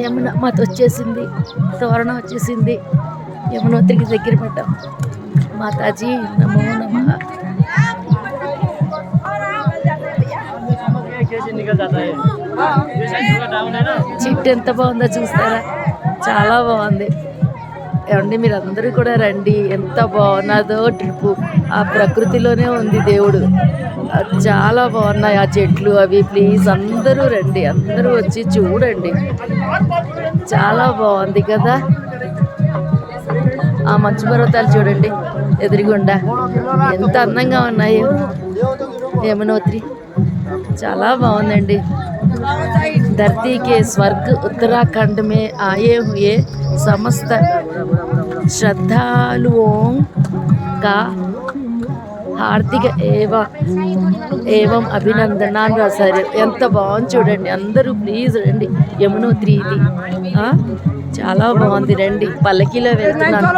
యమున మాత వచ్చేసింది, తోరణం వచ్చేసింది. యమునోత్రికి దగ్గర పడ్డాం. మాతాజీ నమో నమః. చెట్టు ఎంత బాగుందో చూస్తారా, చాలా బాగుంది. ఏమండి మీరందరూ కూడా రండి, ఎంత బాగున్నదో ట్రిప్పు. ఆ ప్రకృతిలోనే ఉంది దేవుడు. చాలా బాగున్నాయి ఆ చెట్లు అవి. ప్లీజ్ అందరూ రండి, అందరూ వచ్చి చూడండి. చాలా బాగుంది కదా. ఆ మంచు పర్వతాలు చూడండి ఎదురుగుండా, ఎంత అందంగా ఉన్నాయో. యమునోత్రి చాలా బాగుందండి. धरती के स्वर्ग उत्तराखंड में आए हुए समस्त श्रद्धालुओं का హార్దిక ఏవం అభినందనాలు రాశారు. ఎంత బాగుంది చూడండి. అందరూ ప్లీజ్ రండి. యమునోత్రి ఇది చాలా బాగుంది. రండి, పల్లకీలో వెళ్తున్నాను.